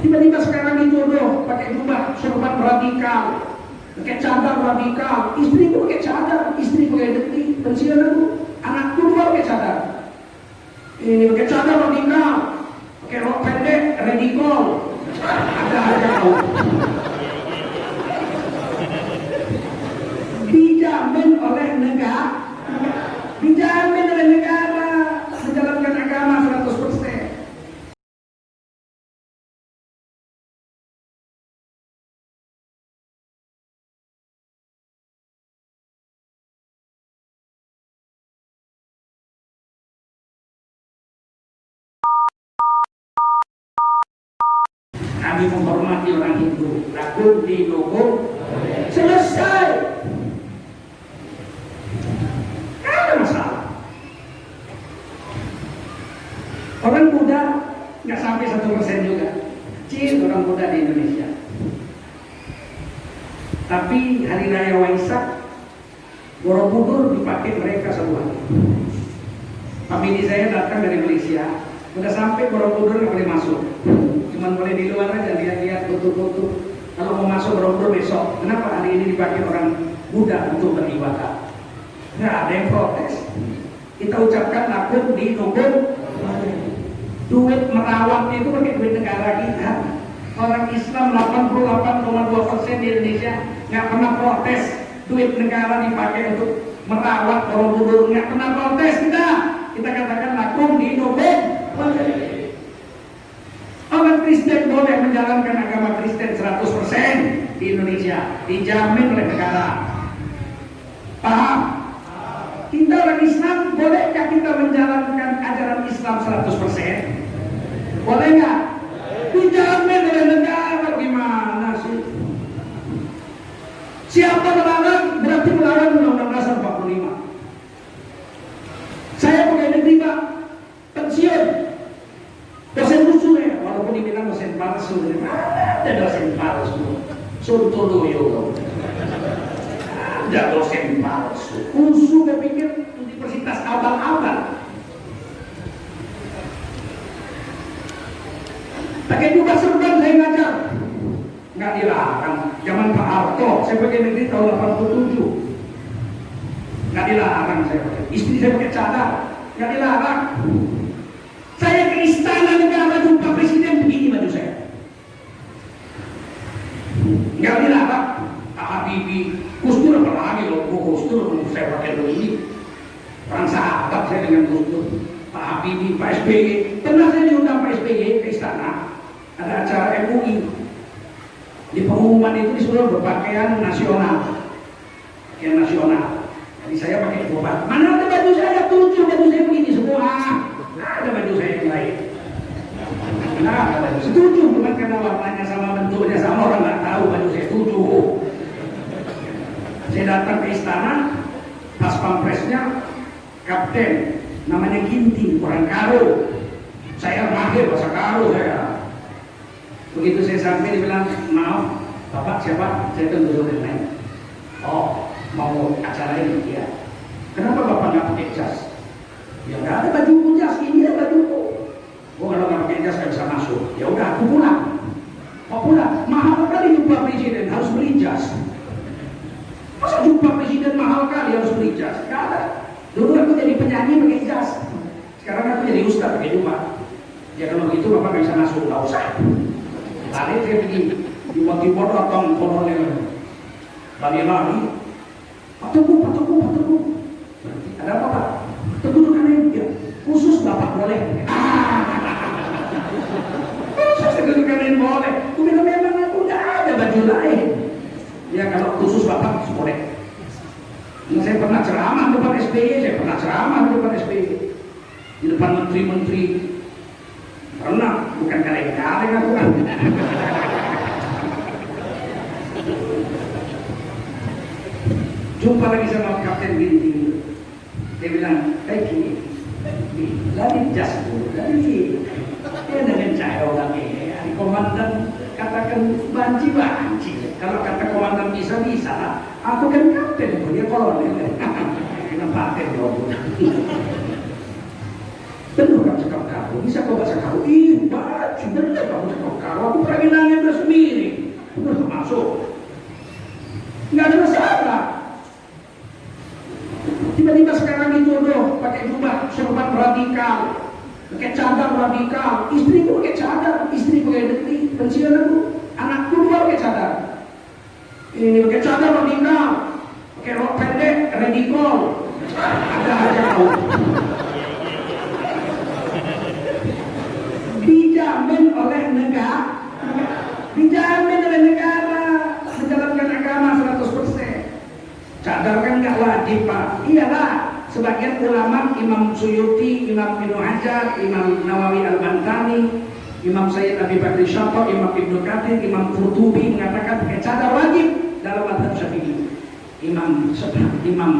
Tiba-tiba sekarang dituduh pakai jubah sorban radikal, pakai cadar radikal, istri pun pakai cadar, istri pakai detik, pensiun aku, anakku juga pakai cadar. Ini pakai cadar radikal, pakai rok pendek radikal, ada aja kau. Dijamin oleh negara, menjalankan agama 100%. Kami menghormati orang Hindu, lakum dinukum selesai. Tidak ada masalah. Orang Buddha nggak sampai 1% juga, kecil orang Buddha di Indonesia. Tapi hari raya Waisak, Borobudur dipakai mereka semua. Famili saya datang dari Malaysia, udah sampai Borobudur nggak boleh masuk. Cuman boleh di luar aja lihat-lihat foto-foto. Kalau mau masuk Borobudur besok, kenapa hari ini dipakai orang Buddha untuk beribadah? Nggak ada yang protes. Kita ucapkan lakum dinukum. Duit merawat itu pakai duit negara kita. Orang Islam 88,2% di Indonesia nggak pernah protes. Duit negara dipakai untuk merawat Borobudur, nggak pernah protes kita. Kita katakan lakum dinukum. Orang Kristen boleh menjalankan agama Kristen 100% di Indonesia, dijamin oleh negara. Paham? Kita orang Islam, bolehkah kita menjalankan ajaran Islam 100%? Boleh nggak? Dijamin oleh negara. Gimana sih? Siapa melarang? Berarti melarang Undang-Undang Dasar 45. Saya pegawai negeri Pak, pensiun. Dosen lucu ya, walaupun dibilang dosen palsu, ada dosen palsu, Sontoloyo, ada dosen palsu, usul berpikir universitas abal-abal, pakai jubah serban saya ngajar, nggak dilarang. Zaman Pak Harto, saya pakai negeri tahun 87, nggak dilarang saya pakai. Istri saya pakai cadar, nggak dilarang. Saya ke istana negara jumpa presiden begini baju saya, nggak dilarang. Pak Habibie, Gus Dur apalagi loh, Gus Dur saya pakai begini. Orang sahabat saya dengan Gus Dur, Pak Habibie, Pak SBY. Pernah saya diundang Pak SBY ke istana, ada acara MUI. Di pengumuman itu disuruh berpakaian nasional, pakaian nasional. Jadi saya pakai jubah. Mana ada baju saya, tujuh baju saya begini semua. Ada baju saya yang lain. Nah, baju setuju, bukan karena warnanya sama, bentuknya sama, orang nggak tahu baju saya setuju. Saya datang ke istana, pas pampresnya kapten, namanya Ginting, orang Karo. Saya mahir bahasa Karo saya. Begitu saya sampai, dia bilang, maaf, Bapak siapa? Saya tunggu dulu yang lain. Oh, mau acara ini? Ya. Kenapa Bapak nggak pakai jas? Ya nggak ada bajuku jas, ini ada bajuku. Oh kalau nggak pakai jas nggak bisa masuk. Ya udah aku pulang. Mau pulang? Mahal kali jumpa presiden, harus beli jas. Masa jumpa presiden mahal kali harus beli jas? Nggak ada. Dulu aku jadi penyanyi pakai jas. Sekarang aku jadi ustaz pakai jubah. Ya kalau begitu Bapak nggak bisa masuk, nggak usah. Lari saya pergi di Timur datang kolonel. Lari-lari. Pak Teguh. Berarti ada apa Pak? Teguh kanan ya, khusus Bapak boleh. Khusus teguh kanan boleh. Aku bilang memang aku nggak ada baju lain. Ya kalau khusus Bapak boleh. Saya pernah ceramah di depan SBY, di depan menteri-menteri. Pernah, bukan kaleng-kaleng aku kan. Jumpa lagi sama Kapten Ginting. Dia bilang, Eki, lari jas dulu, lari. Dia dengan cahaya orang ini, komandan katakan banci. Kalau kata komandan bisa lah. Aku kan kapten, dia kolonel. Kena paten dong. Penuh kan cakap karo. Bisa kau bahasa karo? Ih, baca bener kamu bahasa karo. Aku pernah bilangnya udah sendiri. Udah masuk. Nggak ada masalah. Tiba-tiba sekarang dituduh pakai jubah serban radikal, pakai cadar radikal. Istriku pakai cadar, istri pakai negeri, pensiun aku, anakku dua pakai cadar. Ini pakai cadar radikal, pakai rok pendek radikal. Ada aja kau. Dijamin oleh negara, dijamin oleh negara menjalankan agama 100%. Cadar kan nggak wajib Pak. Iyalah, sebagian ulama, Imam Suyuti, Imam Ibnu Hajar, Imam Nawawi Al-Bantani, Imam Sayyid Abi Bakri Syaikhah, Imam Ibnu Katsir, Imam Qurtubi mengatakan pakai cadar wajib dalam mazhab Syafi'i. Imam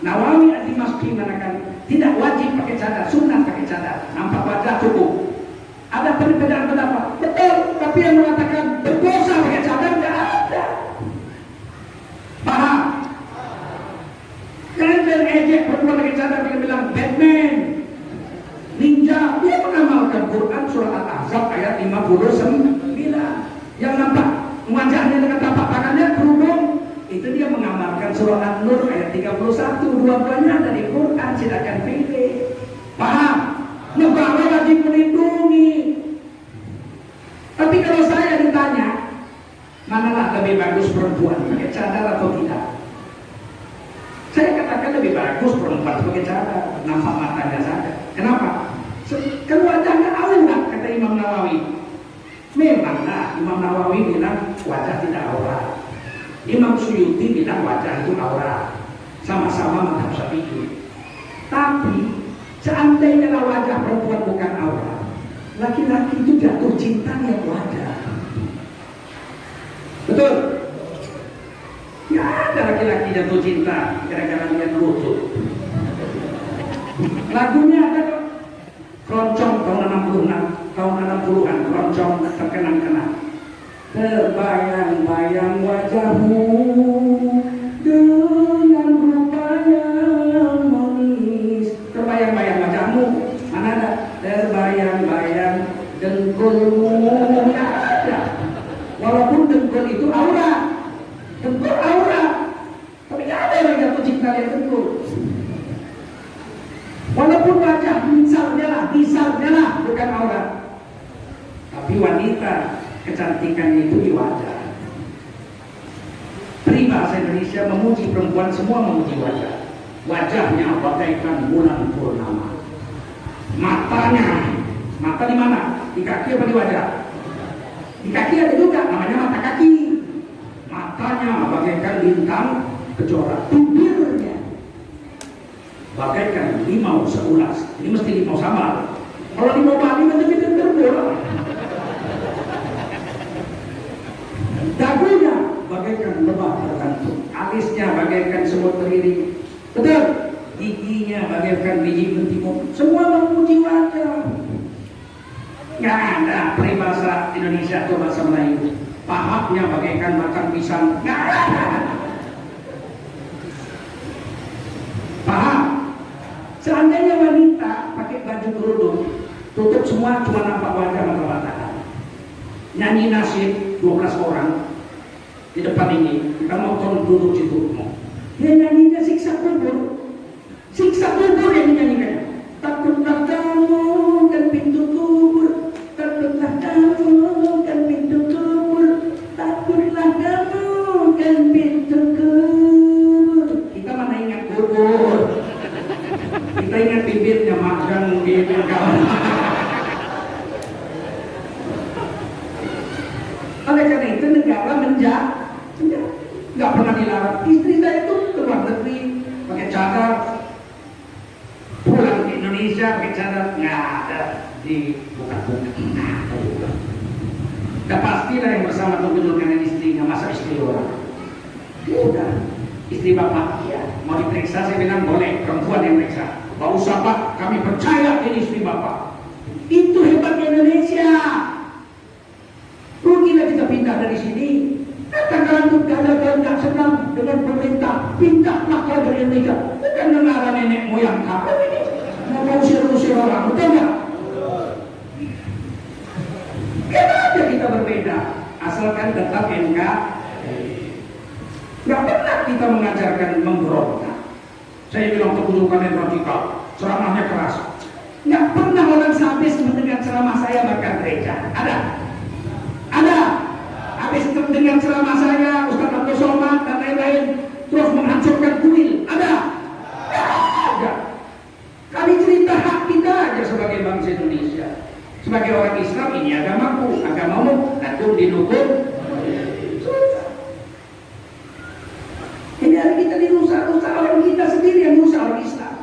Nawawi Ad-Dimashqi mengatakan tidak wajib pakai cadar, sunat pakai cadar, nampak wajah cukup. Ada perbedaan pendapat, betul, tapi yang mengatakan berdosa pakai cadar tidak ada. Paham? Jangan ejek perempuan pakai cadar, dia bilang Batman, ninja. Dia mengamalkan Quran surah Al-Ahzab ayat 59. Yang nampak wajahnya dengan tapak tangannya kerudung, itu dia mengamalkan surah An-Nur ayat 31. Dua-duanya dari Quran, silakan pilih. Paham? Negara wajib melindungi. Tapi kalau saya ditanya, manalah lebih bagus perempuan pakai cadar atau tidak? Saya katakan lebih bagus perempuan pakai cadar, nampak matanya saja. Kenapa? Kan wajahnya aurat, kata Imam Nawawi. Memanglah Imam Nawawi bilang wajah tidak aurat. Imam Suyuti bilang wajah itu aurat. Sama-sama mazhab Syafi'i. Tapi seandainya wajah perempuan bukan aurat, laki-laki itu jatuh cinta lihat wajah. Betul? Ya ada laki-laki jatuh cinta gara-gara lihat lutut. Lagunya ada kok. Keroncong tahun 60-an, keroncong terkenang-kenang. Terbayang-bayang wajahmu dengan rupa yang manis. Terbayang-bayang wajahmu, mana ada? Terbayang-bayang dengkulmu, nggak ada. Walaupun dengkul itu aurat, dengkul aurat, tapi nggak ada yang jatuh cinta lihat dengkul. Walaupun wajah misalnya lah bukan aurat, tapi wanita kecantikan itu di wajah. Peribahasa Indonesia memuji perempuan, semua memuji wajah. Wajahnya bagaikan bulan purnama. Matanya, mata di mana? Di kaki apa di wajah? Di kaki ada juga, namanya mata kaki. Matanya bagaikan bintang kejora. Bibirnya bagaikan limau seulas. Ini mesti limau samar. Kalau limau Bali nanti kita terbola. Dagunya bagaikan lebah tergantung. Alisnya bagaikan semut teriring. Betul. Giginya bagaikan biji mentimun. Semua memuji wajah. Nggak ada peribahasa Indonesia atau bahasa Melayu. Pahaknya bagaikan batang pisang. Nggak ada. Paham? Seandainya wanita pakai baju kerudung, tutup semua, cuma nampak wajah mata-mata. Nyanyi nasyid 12 orang di depan ini, kita mau duduk situ. Dia nyanyinya siksa kubur yang dinyanyikan. Takutlah kamu kan pintu kubur, takutlah kamu kan pintu kubur, takutlah kamu kan pintu kubur. Kita mana ingat kubur? Kita ingat bibirnya magang bibir kawan. Oleh karena itu negara nggak pernah dilarang. Istri saya itu keluar negeri pakai cadar, pulang ke Indonesia pakai cadar, nggak ada di buka-buka. Udah pastilah yang bersama gubernur dengan istrinya, masa istri orang. Udah istri bapak, ya mau diperiksa, saya bilang boleh, perempuan yang periksa. Gak usah Pak, kami percaya ini istri bapak. Itu hebatnya Indonesia. Rugilah kita pindah dari sini. Katakan untuk kalau nggak senang dengan pemerintah, pindahlah kau dari Indonesia. Bukan negara nenek moyang kamu ini. Mau usir-usir orang, betul nggak? berbeda, asalkan tetap NKRI. Nggak pernah kita mengajarkan memberontak. Saya bilang kebutuhan yang radikal, ceramahnya keras. Nggak pernah orang habis mendengar ceramah saya bakar gereja. Ada? Ada? Habis mendengar ceramah saya, Ustaz Abdul Somad dan lain-lain, terus menghancurkan kuil. Ada? Ada. Kami cerita hak kita aja sebagai bangsa Indonesia. Sebagai orang Islam, ini agamaku, agamamu, atur didukung. Ini hari kita dirusak-rusak orang kita sendiri yang rusak orang Islam.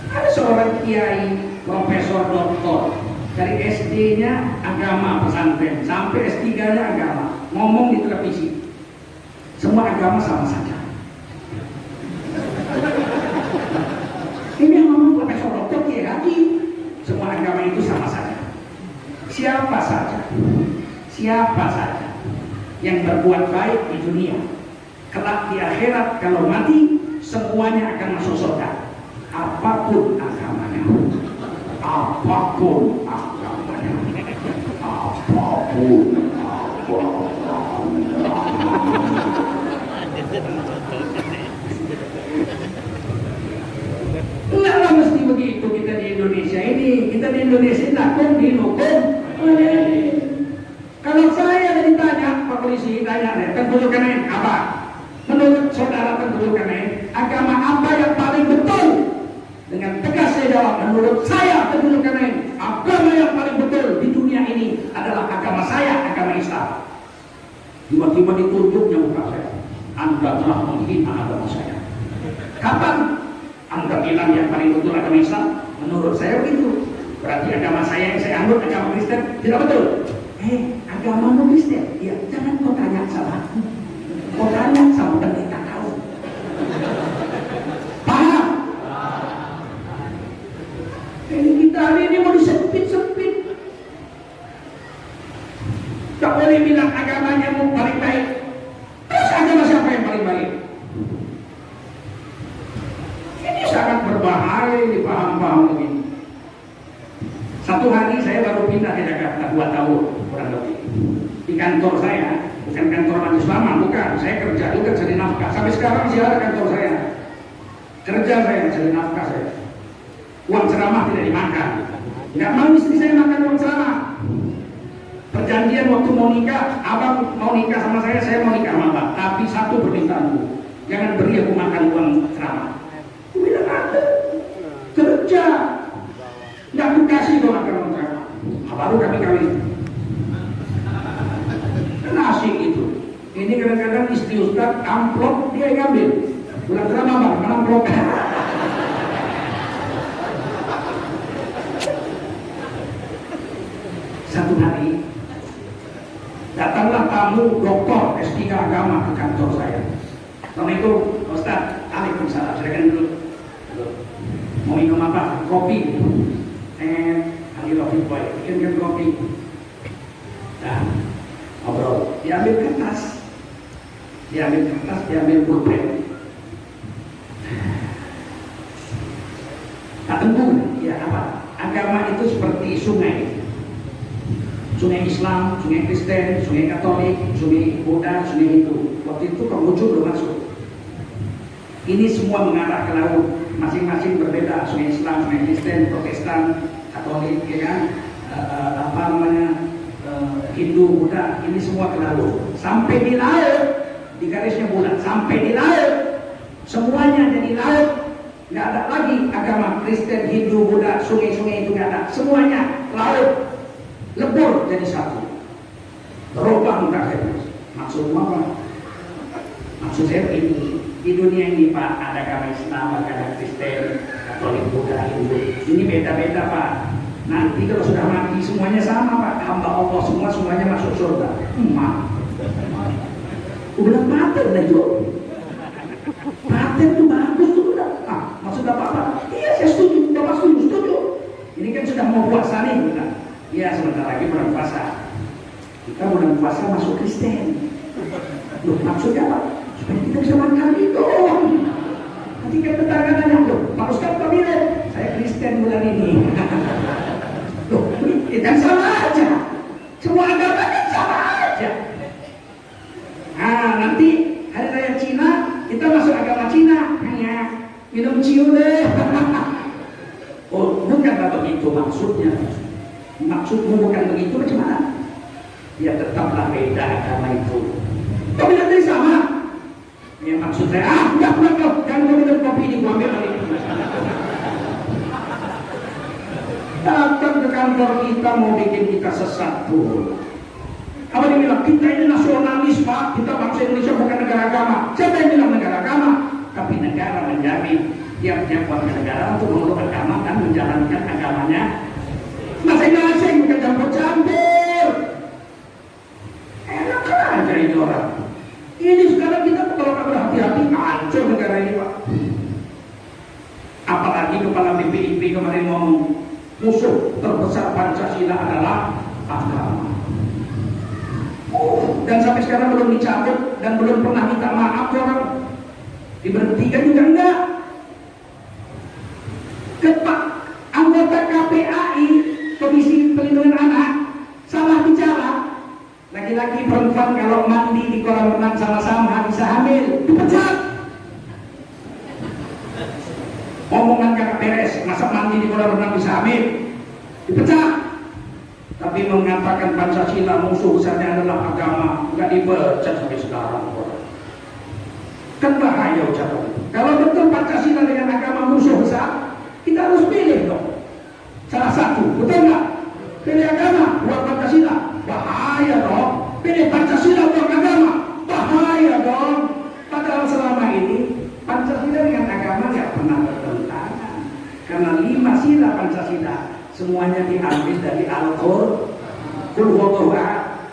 Ada seorang kiai, profesor, doktor, dari SD-nya agama pesantren sampai S3-nya agama, ngomong di televisi, semua agama sama saja. Ini yang ngomong profesor, doktor, kiai haji, semua agama itu sama saja. Siapa saja yang berbuat baik di dunia, kelak di akhirat kalau mati semuanya akan masuk surga. Apapun agamanya, apapun agamanya, apapun enggaklah mesti begitu kita di Indonesia ini. Kita di Indonesia takut dihukum. Kalau saya ditanya, Pak Polisi tanya, tengkulukan apa? Menurut saudara tengkulukan agama apa yang paling betul? Dengan tegas saya jawab, menurut saya tengkulukan agama yang paling betul di dunia ini adalah agama saya, agama Islam. Tiba-tiba ditunjuknya muka saya. Anda telah menghina agama saya. Kapan Anda bilang yang paling betul agama Islam? Menurut saya begitu. Berarti agama saya yang saya anut agama Kristen tidak betul. Agamamu Kristen? Ya, jangan kau tanya sama aku. Kau tanya sama pendeta kau. Paham? Kita hari ini mau disempit-sempit. Tak boleh bilang agamanya mau paling baik. Terus agama siapa yang paling baik? Ini sangat berbahaya dipaham-paham begini. Satu hari saya baru pindah ke Jakarta 2 tahun kurang lebih. Di kantor saya, bukan kantor Majelis Ulama, bukan. Saya kerja juga cari nafkah. Sampai sekarang masih ada kantor saya. Kerja saya cari nafkah saya. Uang ceramah tidak dimakan. Nggak mau istri saya makan uang ceramah. Perjanjian waktu mau nikah, abang mau nikah sama saya mau nikah sama abang. Tapi satu permintaan dulu, jangan beri aku makan uang ceramah. Aku bilang ada kerja, nggak aku kasih kau makan uang ceramah. Baru kami kawin. Kan asik itu. Ini kadang-kadang istri Ustaz amplop dia yang ambil. Bulan ceramah bang, mana amplop? Satu hari datanglah tamu doktor S3 agama ke kantor saya. Assalamualaikum Ustaz. Waalaikumsalam. Silakan dulu. Mau minum apa? Kopi. Panggil kopi boy. Bikinkan kopi. Nah, ngobrol. Diambil kertas, diambil pulpen. Tak tentu. Ya apa? Agama itu seperti sungai. Sungai Islam, sungai Kristen, sungai Katolik, sungai Buddha, sungai Hindu. Waktu itu Konghucu belum masuk. Ini semua mengarah ke laut, masing-masing berbeda. Sungai Islam, sungai Kristen, Protestan, Katolik, ya kan? Hindu, Buddha, ini semua ke laut. Sampai di laut, di garisnya bulat. Sampai di laut, semuanya jadi laut. Nggak ada lagi agama Kristen, Hindu, Buddha, sungai-sungai itu nggak ada. Semuanya laut. Lebur jadi satu. Berubah mutakhir. Maksud apa? Maksud saya ini, di dunia ini Pak, ada agama Islam, ada Kristen, Katolik, Buddha, Hindu. Ini beda-beda Pak. Nanti kalau sudah mati semuanya sama Pak. Hamba Allah semuanya masuk surga. Udah paten lah Jo. Paten itu bagus tuh udah. Maksud apa? Iya saya setuju. Bapak setuju. Ini kan sudah mau puasa nih kita. Ya sebentar lagi bulan puasa. Kita bulan puasa masuk Kristen. Loh maksudnya apa? Supaya kita bisa makan itu. Nanti kan tetangga nanya, loh Pak Ustaz Pak Mire, saya Kristen bulan ini. Loh ini kan sama aja. Semua agama kan sama aja. Nah, nanti hari raya Cina, kita masuk agama Cina, hanya minum ciu deh. Oh, bukanlah begitu maksudnya. Maksudmu bukan begitu, bagaimana? Ya tetaplah beda agama itu. Tapi nanti sama. Ya maksud saya, udah kau, jangan kau minum kopi ini, gua ambil lagi. Datang ke kantor kita mau bikin kita sesat tuh. Apa dia bilang? Kita ini nasionalis Pak, kita bangsa Indonesia bukan negara agama. Siapa yang bilang negara agama? Tapi negara menjamin tiap-tiap warga negara untuk menurut agama dan menjalankan agamanya masing-masing, bukan campur-campur. Enak aja ini orang. Ini sekarang kita kalau nggak berhati-hati hancur negara ini Pak. Apalagi kepala BPIP kemarin ngomong musuh terbesar Pancasila adalah agama. Dan sampai sekarang belum dicabut dan belum pernah minta maaf orang. Diberhentikan juga enggak. Kepak anggota KPAI Komisi Pelindungan Anak salah bicara. Laki-laki perempuan kalau mandi di kolam renang sama-sama bisa hamil, dipecat. Omongan kakak beres, masa mandi di kolam renang bisa hamil, dipecat. Tapi mengatakan Pancasila musuh besarnya adalah agama, nggak dipecat sampai sekarang. Kan bahaya ucapan. Kalau betul Pancasila dengan agama musuh besar, kita harus pilih dong. Salah satu, betul nggak? Pilih agama buat Pancasila, bahaya dong. Pilih Pancasila buat agama, bahaya dong. Padahal selama ini Pancasila dengan agama nggak pernah bertentangan. Karena 5 sila Pancasila semuanya diambil dari Al-Qur'an. Qul huwallahu ahad.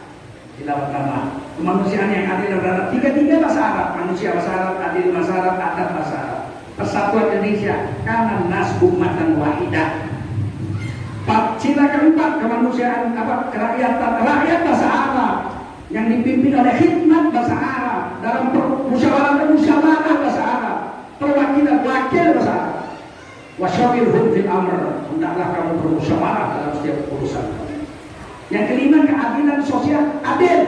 Tilawat nama. Kemanusiaan yang adil dan beradab. 3 bahasa Arab. Manusia bahasa Arab, adil bahasa Arab, adab bahasa Arab. Persatuan Indonesia karena nas ummatan wahidah. Sila keempat kemanusiaan kerakyatan, rakyat bahasa Arab yang dipimpin oleh khidmat bahasa Arab dalam musyawarah bahasa Arab, perwakilan wakil bahasa Arab. Wasyawirhum fil amr, hendaklah kamu bermusyawarah dalam setiap urusan. Yang kelima keadilan sosial, adil.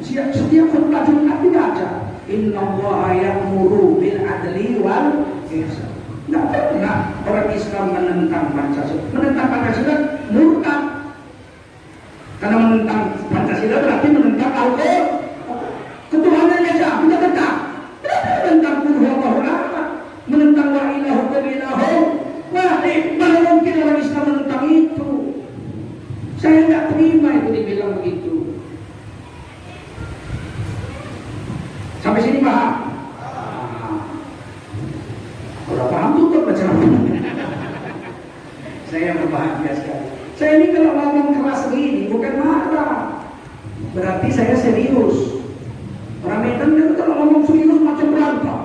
Setiap khutbah Jumat dibaca, innallaha ya'muru bil adli wal ihsan. Tidak pernah orang Islam menentang Pancasila. Menentang Pancasila murtad. Karena menentang Pancasila berarti menentang Al-Qur'an. Ketuhanannya siapa? Kita tentang. Menentang Qur'an, menentang wa ilahu ilahu. Wah, mana mungkin orang Islam menentang itu? Saya tidak terima itu dibilang begitu. Sampai sini paham? Kalau paham tutup baca. Saya berbahagia sekali. Saya ini kalau ngomong keras begini bukan marah, berarti saya serius. Orang Medan kan kalau ngomong serius macam berantem.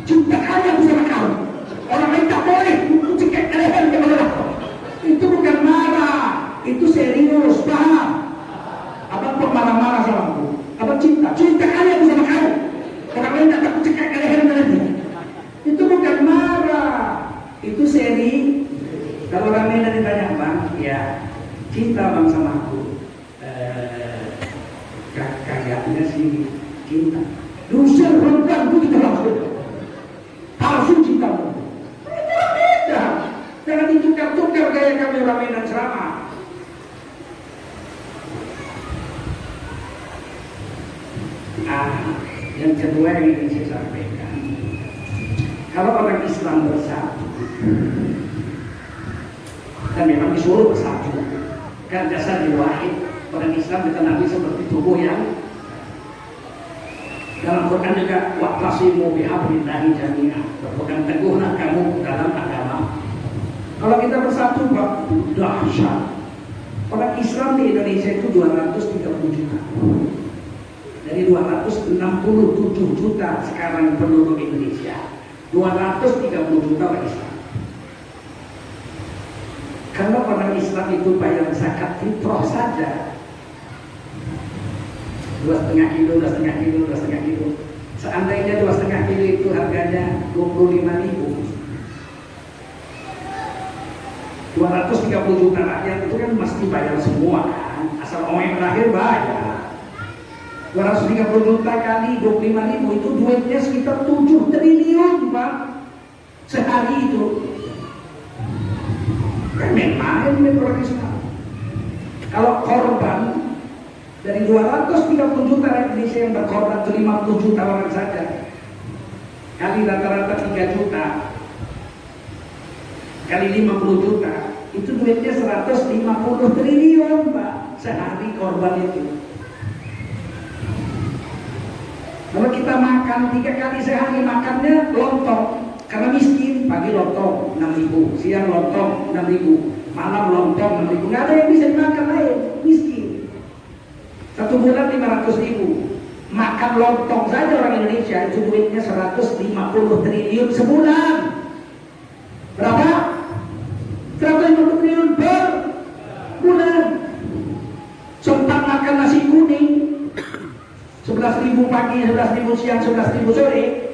Cinta aja bersama kamu. Orang lain tak boleh cekek leher ke bawah. Itu bukan marah, itu serius, paham? Abang kok marah-marah sama aku? Abang cinta aja bersama kamu. Orang lain tak takut cekek leher nanti. Itu bukan marah, itu seri. Kalau orang Medan ditanya bang, ya cinta bang sama aku. Kayaknya sih cinta. Dusir perempuan itu kita langsung palsu cintamu. Itu beda. Jangan ditukar-tukar gaya kami orang Medan ceramah. Yang kedua yang ingin saya sampaikan, kalau orang Islam bersatu, dan memang disuruh bersatu, kan jasad wahid, orang Islam dikenali seperti tubuh yang dalam Quran juga wa'tasimu bihablillahi jami'ah, berpegang teguhlah kamu dalam agama. Kalau kita bersatu, Pak, dahsyat. Orang Islam di Indonesia itu 230 juta. Dari 267 juta sekarang penduduk Indonesia, 230 juta orang Islam. Kalau orang Islam itu bayar zakat fitrah saja 2,5 kilo. Seandainya 2,5 kilo itu harganya 25.000, 230 juta rakyat itu kan mesti bayar semua kan? asal orang yang terakhir bayar. 230 juta kali 25.000 itu duitnya sekitar 7 triliun Pak sehari itu. Kan main orang Islam. Kalau korban dari 230 juta rakyat Indonesia yang berkorban itu 50 juta orang saja, kali rata-rata 3 juta kali 50 juta itu duitnya 150 triliun Pak sehari korban itu. Kalau kita makan 3 kali sehari makannya lontong karena miskin, pagi lontong 6.000, siang lontong 6.000, malam lontong 6.000, nggak ada yang bisa dimakan lain, miskin. 1 bulan 500.000, makan lontong saja orang Indonesia itu duitnya 150 triliun sebulan. Berapa? 150 triliun per bulan. Sempat makan nasi kuning 11.000 pagi, 11.000 siang, 11.000 sore.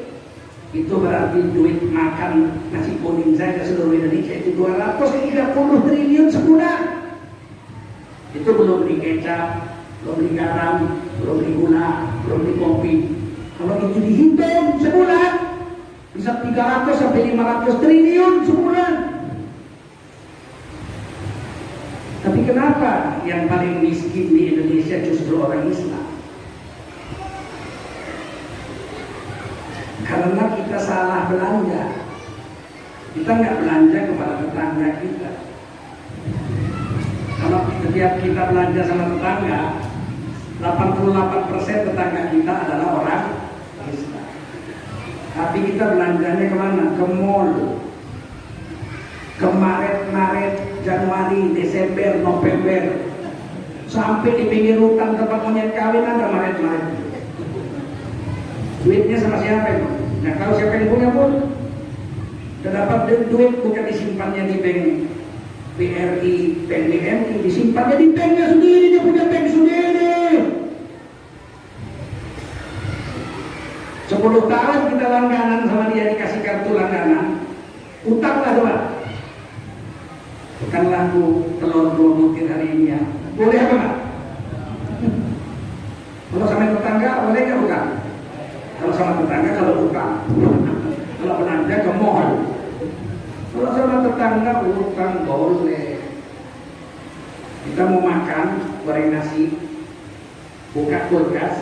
Itu berarti duit makan nasi kuning saja seluruh Indonesia itu 230 triliun sebulan. Itu belum beli kecap, belum beli garam, belum beli gula, belum beli kopi. Kalau itu dihitung sebulan bisa 300 sampai 500 triliun sebulan. Tapi kenapa yang paling miskin di Indonesia justru orang Islam? Karena kita salah belanja. Kita nggak belanja kepada tetangga kita. Kalau setiap kita belanja sama tetangga, 88% tetangga kita adalah orang Islam. Tapi kita belanjanya kemana? Ke mall. Ke Maret, Januari, Desember, November. Sampai di pinggir hutan tempat monyet kawin ada Maret. Duitnya sama siapa itu? Nggak tahu siapa yang punya pun. Sudah dapat duit bukan disimpannya di bank BRI, bank BNI, disimpannya di banknya sendiri, dia punya bank sendiri. 10 tahun kita langganan sama dia, dikasih kartu langganan, utanglah coba. Utang laku telur 2 butir hari ini ya. Boleh apa nggak? Kalau sama tetangga boleh nggak utang? Kalau sama tetangga kalau utang, kalau belanja ke mall. Kalau sama tetangga utang boleh. Kita mau makan goreng nasi, buka kulkas,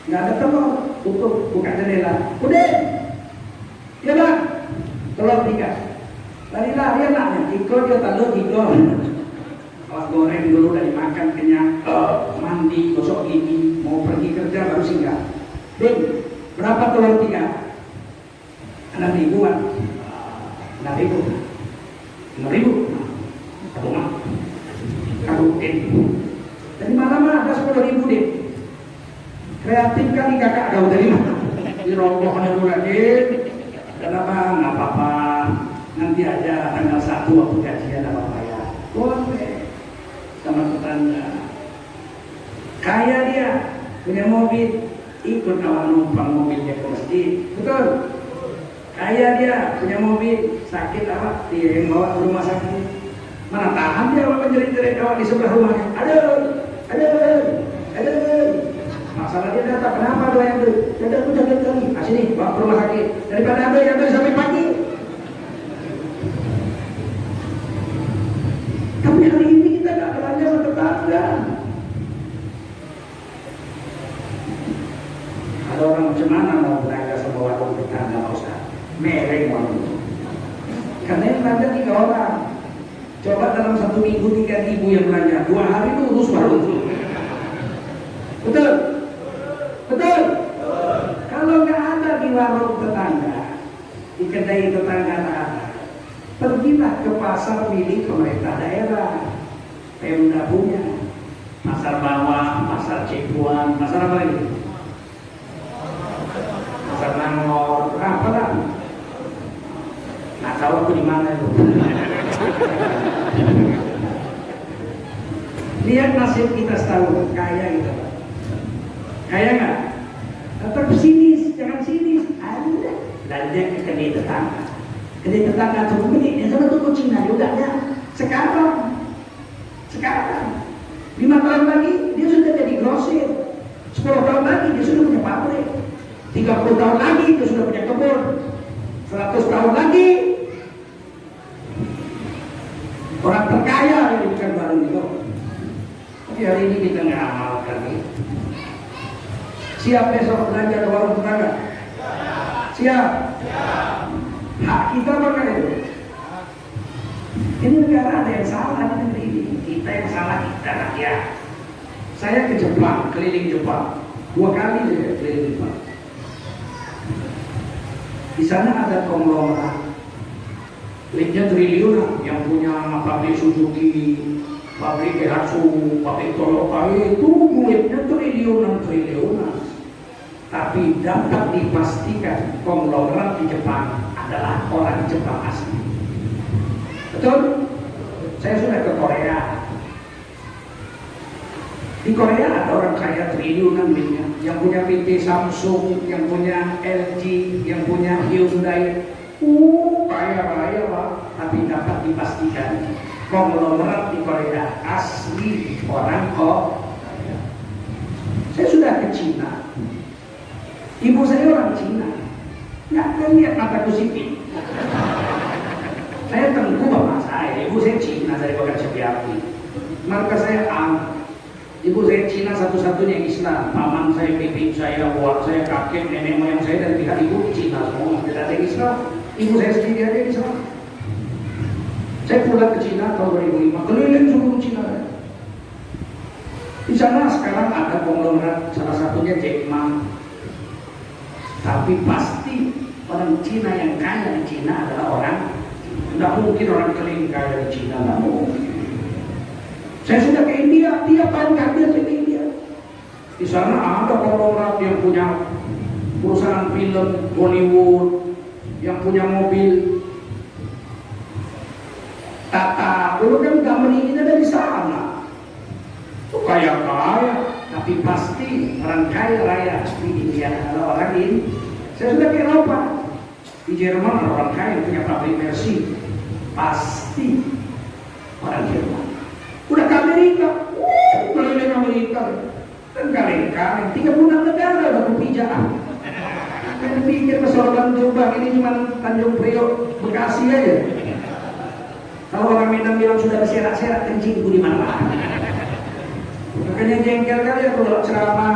nggak ada telur, tutup, buka jendela, udah, ya bang, telur 3. Lari-lari anaknya, ikut dia telur 3. Kalau goreng dulu udah dimakan kenyang, mandi, gosok gigi, mau pergi kerja baru singgah. Ding, berapa telur 3? 6.000-an. 6.000. 6.000. Satu mah. Kabutin. Dari mana ada 10.000 deh. Kreatif kali kakak kau dari mana? Di rombongan dulu lagi. Kenapa? Nggak apa-apa. Nanti aja tanggal 1 waktu gajian apa-apa ya. Boleh. Sama tetangga. Kaya dia, punya mobil. Ikut kawan numpang mobilnya ke masjid, betul? Kaya dia punya mobil, sakit apa? Dia yang bawa ke rumah sakit. Mana tahan dia kalau menjerit-jerit kawan di sebelah rumahnya. Aduh. Masalah dia datang, kenapa doa yang itu? Jadi aku sakit lagi. Sini, bawa ke rumah sakit. Daripada ada yang sampai pagi. Tapi hari ini kita nggak belanja sama tetangga. Ada orang macam mana mau belanja sama warung tetangga Pak Ustaz? Mereng warung. Karena yang belanja 3 orang. Coba dalam 1 minggu 3.000 yang belanja, 2 hari itu urus warung. Betul? Betul? Kalau nggak ada di warung tetangga, di kedai tetangga tak ada, pergilah ke pasar milik pemerintah daerah. Pemda punya. Pasar Bawah, Pasar Cipuan, pasar apa lagi? Pasar Nangor, apa lah? Nggak tahu aku di mana itu. Lihat nasib kita setahun, kaya gitu. Kaya nggak? Tetap sinis, jangan sinis. Ada. Belanja ke kedai tetangga. Kedai tetangga tuh beli, yang sama tuh Cina juga ya. Sekarang 5 tahun lagi dia sudah jadi grosir, 10 tahun lagi dia sudah punya pabrik, 30 tahun lagi dia sudah punya kebun, 100 tahun lagi orang terkaya yang bukan baru itu. Tapi hari ini kita nggak amalkan ini. Siap besok belanja ke warung tetangga? Siap? Hak kita pakai itu. Ini negara ada yang salah di negeri ini. Kita yang salah kita rakyat. Saya ke Jepang, keliling Jepang 2 kali saya keliling Jepang. Di sana ada konglomerat, duitnya triliunan, yang punya pabrik Suzuki, pabrik Daihatsu, pabrik Toyota, itu duitnya triliunan. Tapi dapat dipastikan konglomerat di Jepang adalah orang Jepang asli. Betul? Saya sudah ke Korea. Di Korea ada orang kaya triliunan duitnya, yang punya PT Samsung, yang punya LG, yang punya Hyundai. Kaya Pak. Tapi dapat dipastikan konglomerat di Korea asli orang Korea. Saya sudah ke Cina. Ibu saya orang Cina. Nggak kan lihat mataku sipit. Saya tengku bapak saya. Ibu saya Cina dari Bagan Cepiapi. Markas saya Ibu saya Cina satu-satunya Islam. Paman saya, bibi saya, buat saya, kakek, nenek moyang saya dari pihak ibu Cina semua. Tidak ada Islam. Ibu saya sendiri ada Islam. Saya pulang ke Cina tahun 2005, keliling seluruh Cina. Di sana sekarang ada konglomerat, salah satunya Jack Ma. Tapi pasti orang Cina yang kaya di Cina adalah orang. Tidak mungkin orang keliling kaya di Cina, tidak mungkin. Saya sudah ke India, tiap tahun saya ke India. Di sana ada konglomerat yang punya perusahaan film Bollywood, yang punya mobil Tata. Dulu kan gambar ini dari sana. Itu kaya-kaya, tapi pasti orang kaya raya di India adalah orang ini. Saya sudah ke Eropa. Di Jerman ada orang kaya yang punya pabrik Mercy, pasti orang Jerman. Udah ke Amerika, keliling Amerika, dan kaleng-kaleng 36 negara udah kupijaan. Kan pikir persoalan Jombang ini cuma Tanjung Priok, Bekasi aja. Kalau orang Medan bilang sudah berserak-serak kencingku di mana-mana. Makanya jengkel kali ya kalau ceramah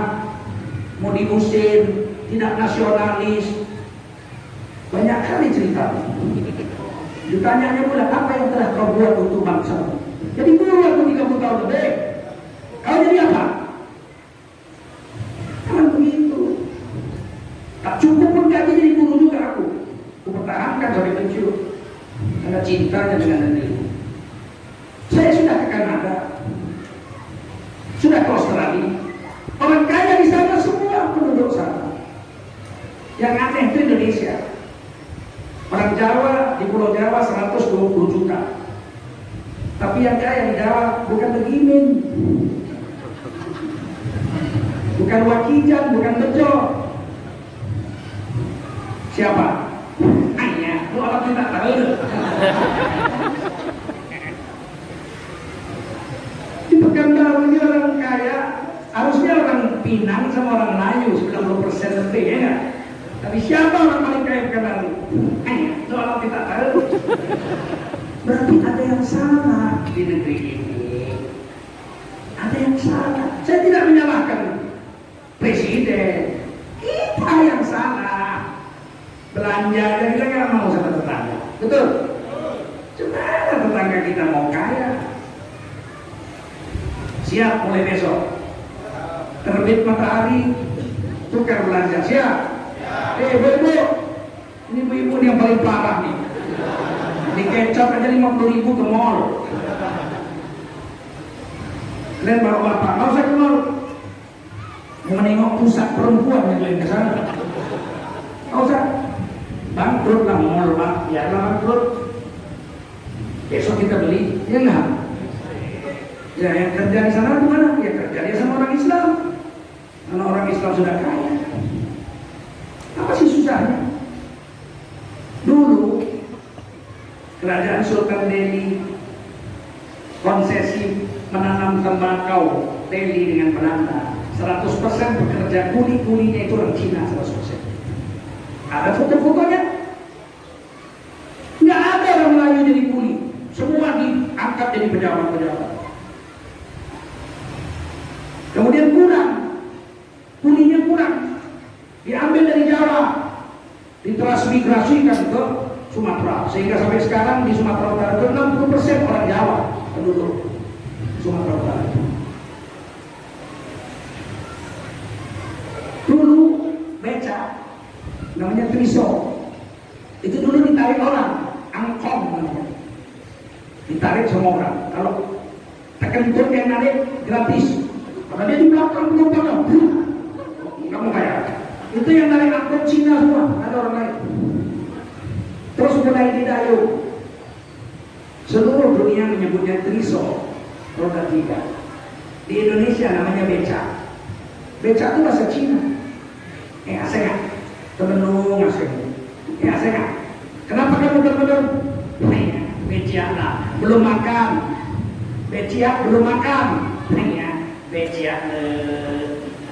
mau diusir, tidak nasionalis. Banyak kali cerita. Ditanyanya pula apa yang telah kau buat untuk bangsa. Jadi guru aku 30 tahun lebih. Kau jadi apa? Kan begitu. Tak cukup pun gaji jadi guru juga aku. Aku pertahankan sampai pensiun. Karena cintanya dengan negeri. Saya sudah ke Kanada, sudah ke Australia. Orang kaya di sana semua penduduk sana. Yang aneh itu Indonesia. Orang Jawa di Pulau Jawa 120 juta. Tapi yang kaya di Jawa bukan Begimin, bukan Wakijan, bukan Bejo. Siapa? Hanya, lu orang tidak tahu. Di Pekanbaru ini orang kaya, harusnya orang Pinang sama orang Melayu 90% lebih ya nggak? Tapi siapa orang paling kaya Pekanbaru? Hanya, lu orang tidak tahu. Berarti ada yang salah di negeri ini. Ada yang salah. Saya tidak menyalahkan presiden. Kita yang salah. Belanja aja kita nggak mau sama tetangga. Betul? Cuma tetangga kita mau kaya. Siap mulai besok. Terbit matahari, tukar belanja. Siap? Ibu-ibu, ini ibu-ibu yang paling parah nih. Di kecap aja 50.000 ke mall. Kalian bawa bapak, nggak usah ke mall. Mau menengok pusat perempuan yang lain ke sana. Nggak usah. Bangkrut lah mall, Pak. Ya lah bangkrut. Besok kita beli, ya nggak? Ya yang kerja di sana gimana? Ya kerja dia sama orang Islam. Karena orang Islam sudah kaya. Apa sih susahnya? Dulu Kerajaan Sultan Delhi konsesi menanam menanam tembakau Delhi dengan Belanda, 100% bekerja kuli-kulinya itu orang Cina 100%. Ada foto-fotonya? Nggak ada orang Melayu jadi kuli, semua diangkat jadi pejabat-pejabat. Kemudian kulinya kurang, diambil dari Jawa, ditransmigrasikan ke Sumatera, sehingga sampai sekarang di Sumatera Utara itu 60% orang Jawa penduduk Sumatera Utara. Dulu beca namanya triso, itu dulu ditarik orang, angkong namanya, ditarik semua orang. Kalau tekan tur yang narik gratis, karena dia di belakang penumpangnya, nggak mau bayar. Itu yang narik angkot Cina semua, ada orang lain. Terus mulai didayung. Seluruh dunia menyebutnya triso, roda 3. Di Indonesia namanya beca. Beca itu bahasa Cina. Asing, termenung asing. Asing. Kenapa kamu termenung? Becia lah, belum makan. Becia belum makan. Becia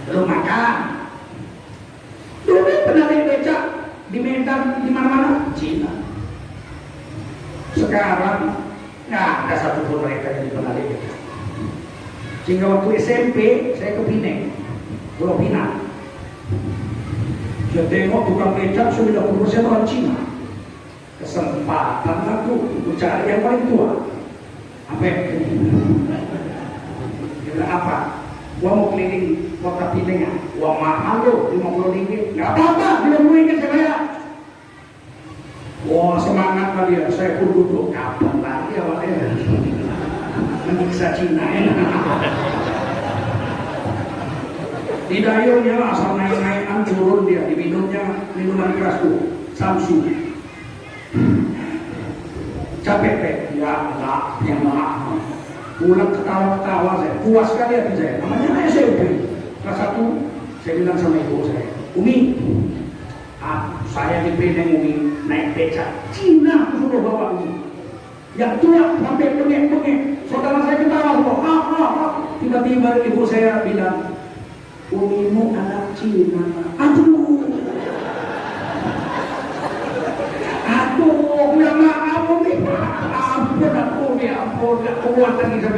belum makan. Dulu penarik beca di Medan, di mana-mana Cina. Sekarang nggak ada satupun mereka yang penarik beca. Sehingga waktu SMP saya ke Pineng, Pulau Pinang. Saya tengok tukang beca 90% orang Cina. Kesempatan aku cari yang paling tua. Apa? Dia bilang apa? Gua mau keliling kota Pineng ya, uang mahal loh, 50 ringgit. Nggak apa-apa, 50 ringgit saya bayar. Wah, semangat lah dia. Saya pun duduk, kapan lagi awalnya menyiksa Cina ya. Di dayungnya asal naik-naikan turun dia, diminumnya minuman keras tuh, Samsu. Capek Pak? Ya enggak, yang mahal. Pulang ketawa-ketawa saya, puas sekali hati saya. Namanya SMP kelas 1, saya bilang sama ibu saya, Umi, saya di Pineng Umi naik beca Cina, aku suruh bawa Umi. Yang tua sampai pengek-pengek, saudara saya ketawa semua. Tiba-tiba ibu saya bilang, Umimu anak Cina. Aduh, ya maaf Umi, ampun aku, ya ampun, gak kuat lagi saya